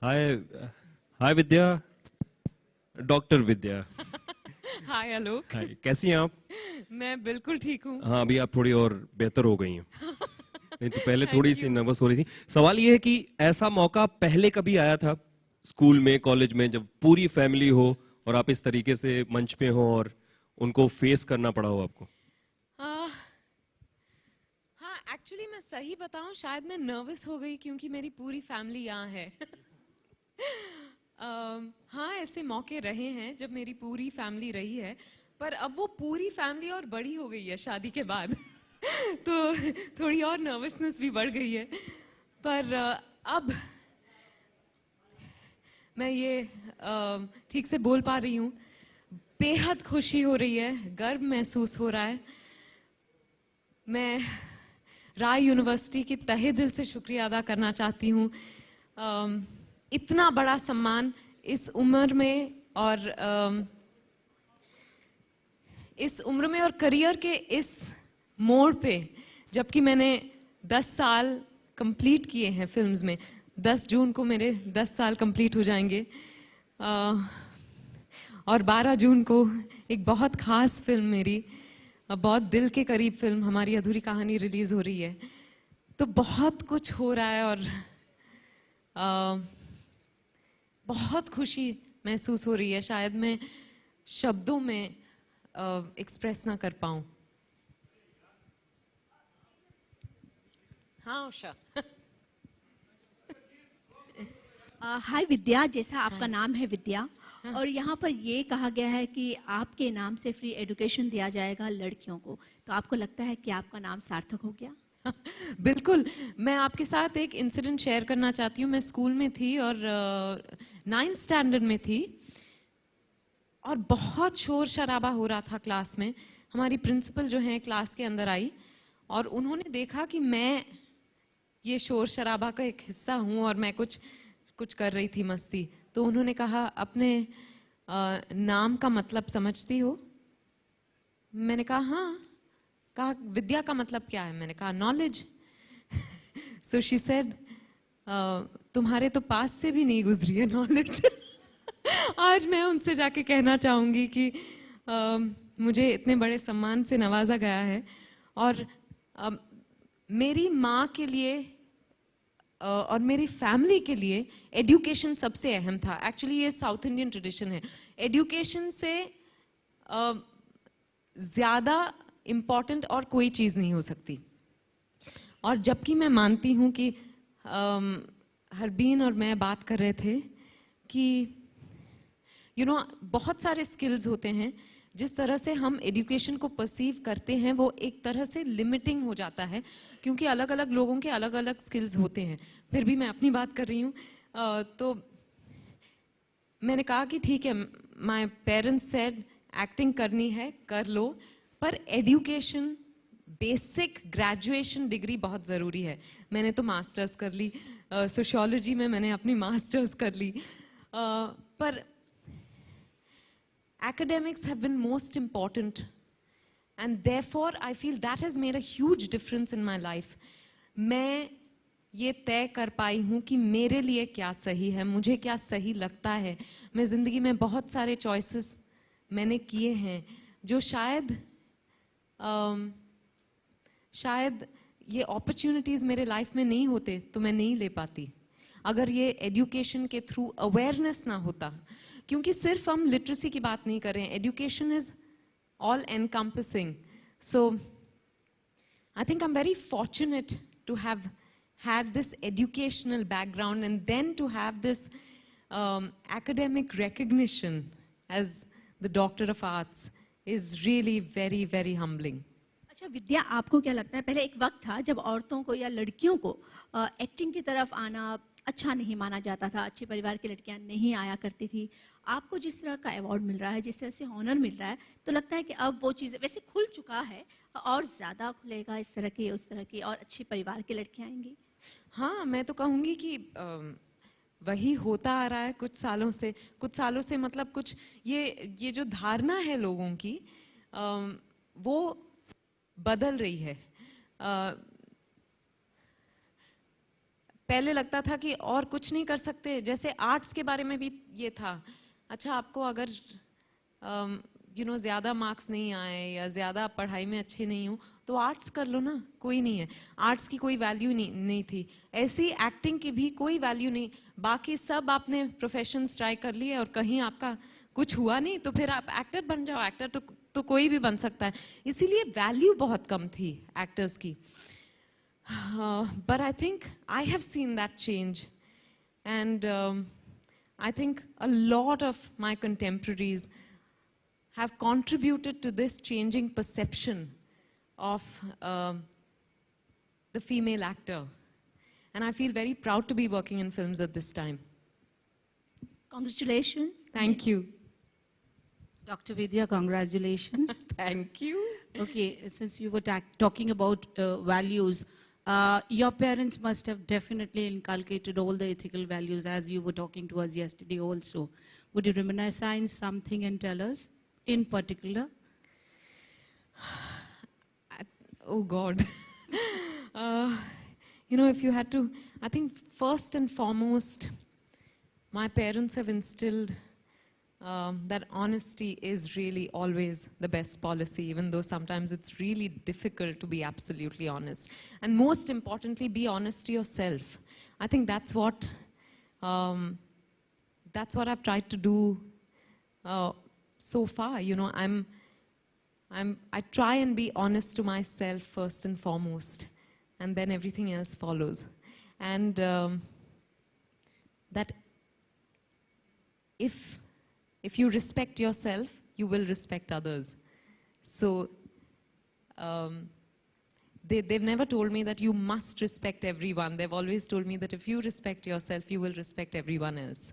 हाय। हाय विद्या। Doctor विद्या। हाय आलोक। हाय, कैसी हैं आप? मैं बिल्कुल ठीक हूँ। हाँ, अभी आप थोड़ी और बेहतर हो गई हैं। नहीं तो पहले थोड़ी थैंक सी यू। नर्वस हो रही थी। सवाल ये है कि ऐसा मौका पहले कभी आया था स्कूल में, कॉलेज में, जब पूरी फैमिली हो और आप इस तरीके से मंच पे हो और उनको फेस करना पड़ा हो आपको? हाँ, एक्चुअली मैं सही बताऊं, शायद मैं नर्वस हो गई क्योंकि मेरी पूरी फैमिली यहाँ है। हाँ, ऐसे मौके रहे हैं जब मेरी पूरी फैमिली रही है, पर अब वो पूरी फैमिली और बड़ी हो गई है शादी के बाद। तो थोड़ी और नर्वसनेस भी बढ़ गई है। पर अब मैं ये ठीक से बोल पा रही हूँ। बेहद खुशी हो रही है, गर्व महसूस हो रहा है। मैं राय यूनिवर्सिटी की तहे दिल से शुक्रिया अदा करना चाहती हूँ। इतना बड़ा सम्मान इस उम्र में और करियर के इस मोड़ पे, जबकि मैंने 10 साल कंप्लीट किए हैं फिल्म्स में। 10 जून को मेरे 10 साल कंप्लीट हो जाएंगे। और 12 जून को एक बहुत खास फिल्म मेरी, बहुत दिल के करीब फिल्म हमारी अधूरी कहानी रिलीज हो रही है। तो बहुत कुछ हो रहा है और बहुत खुशी महसूस हो रही है। शायद मैं शब्दों में एक्सप्रेस ना कर पाऊं। हाँ उषा। हाय विद्या, जैसा आपका हाय। नाम है विद्या, और यहाँ पर ये कहा गया है कि आपके नाम से फ्री एजुकेशन दिया जाएगा लड़कियों को, तो आपको लगता है कि आपका नाम सार्थक हो गया? बिल्कुल। मैं आपके साथ एक इंसिडेंट शेयर करना चाहती हूँ। मैं स्कूल में थी और 9th स्टैंडर्ड में थी और बहुत शोर शराबा हो रहा था क्लास में। हमारी प्रिंसिपल जो है क्लास के अंदर आई और उन्होंने देखा कि मैं ये शोर शराबा का एक हिस्सा हूँ और मैं कुछ कुछ कर रही थी मस्ती। तो उन्होंने कहा, अपने नाम का मतलब समझती हो? मैंने कहा हाँ। कहा, विद्या का मतलब क्या है? मैंने कहा नॉलेज। सो शी सेड, तुम्हारे तो पास से भी नहीं गुजरी है नॉलेज। आज मैं उनसे जाके कहना चाहूँगी कि मुझे इतने बड़े सम्मान से नवाजा गया है। और मेरी माँ के लिए और मेरी फैमिली के लिए एजुकेशन सबसे अहम था। एक्चुअली ये साउथ इंडियन ट्रेडिशन है। एजुकेशन से ज़्यादा इम्पॉर्टेंट और कोई चीज़ नहीं हो सकती। और जबकि मैं मानती हूँ कि हरबीन और मैं बात कर रहे थे कि बहुत सारे स्किल्स होते हैं। जिस तरह से हम एजुकेशन को परसीव करते हैं वो एक तरह से लिमिटिंग हो जाता है, क्योंकि अलग अलग लोगों के अलग अलग स्किल्स होते हैं। फिर भी मैं अपनी बात कर रही हूँ। तो मैंने कहा कि ठीक है, माय पेरेंट्स सेड एक्टिंग करनी है कर लो, पर एजुकेशन, बेसिक ग्रेजुएशन डिग्री बहुत ज़रूरी है। मैंने तो मास्टर्स कर ली, सोशियोलॉजी में मैंने अपनी मास्टर्स कर ली, पर academics have been most important, and therefore I feel that has made a huge difference in my life. मैं ये तय कर पाई हूँ कि मेरे लिए क्या सही है, मुझे क्या सही लगता है। मैं ज़िंदगी में बहुत सारे चॉइसेस मैंने किए हैं जो शायद ये अपॉर्चुनिटीज़ मेरे लाइफ में नहीं होते तो मैं नहीं ले पाती, अगर ये एजुकेशन के थ्रू अवेयरनेस ना होता। क्योंकि सिर्फ हम लिटरेसी की बात नहीं कर रहे हैं, education is all encompassing. So I think I am very fortunate to have had this educational background and then to have this academic recognition as the Doctor of Arts is really very, very humbling. अच्छा विद्या, आपको क्या लगता है, पहले एक वक्त था जब औरतों को या लड़कियों को एक्टिंग की तरफ आना अच्छा नहीं माना जाता था, अच्छे परिवार की लड़कियां नहीं आया करती थी। आपको जिस तरह का अवार्ड मिल रहा है, जिस तरह से ऑनर मिल रहा है, तो लगता है कि अब वो चीज़ें वैसे खुल चुका है और ज़्यादा खुलेगा, इस तरह की उस तरह की और अच्छे परिवार की लड़कियां आएंगी? हाँ, मैं तो कहूँगी कि वही होता आ रहा है कुछ सालों से मतलब कुछ ये जो धारणा है लोगों की वो बदल रही है। पहले लगता था कि और कुछ नहीं कर सकते, जैसे आर्ट्स के बारे में भी ये था, अच्छा आपको अगर ज़्यादा मार्क्स नहीं आए या ज़्यादा पढ़ाई में अच्छे नहीं हो तो आर्ट्स कर लो ना, कोई नहीं है, आर्ट्स की कोई वैल्यू नहीं थी। ऐसी एक्टिंग की भी कोई वैल्यू नहीं, बाकी सब आपने प्रोफेशंस ट्राई कर लिए और कहीं आपका कुछ हुआ नहीं तो फिर आप एक्टर बन जाओ, एक्टर तो कोई भी बन सकता है, इसीलिए वैल्यू बहुत कम थी एक्टर्स की। But I think I have seen that change, and I think a lot of my contemporaries have contributed to this changing perception of the female actor. And I feel very proud to be working in films at this time. Congratulations. Thank you. Dr. Vidya, congratulations. Thank you. Okay, since you were talking about values, your parents must have definitely inculcated all the ethical values as you were talking to us yesterday also. Would you reminisce something and tell us in particular? Oh God. If you had to, I think first and foremost, my parents have instilled that honesty is really always the best policy, even though sometimes it's really difficult to be absolutely honest. And most importantly, be honest to yourself. I think that's what I've tried to do so far. I try and be honest to myself first and foremost, and then everything else follows. And that if you respect yourself, you will respect others. So they've never told me that you must respect everyone. They've always told me that if you respect yourself, you will respect everyone else.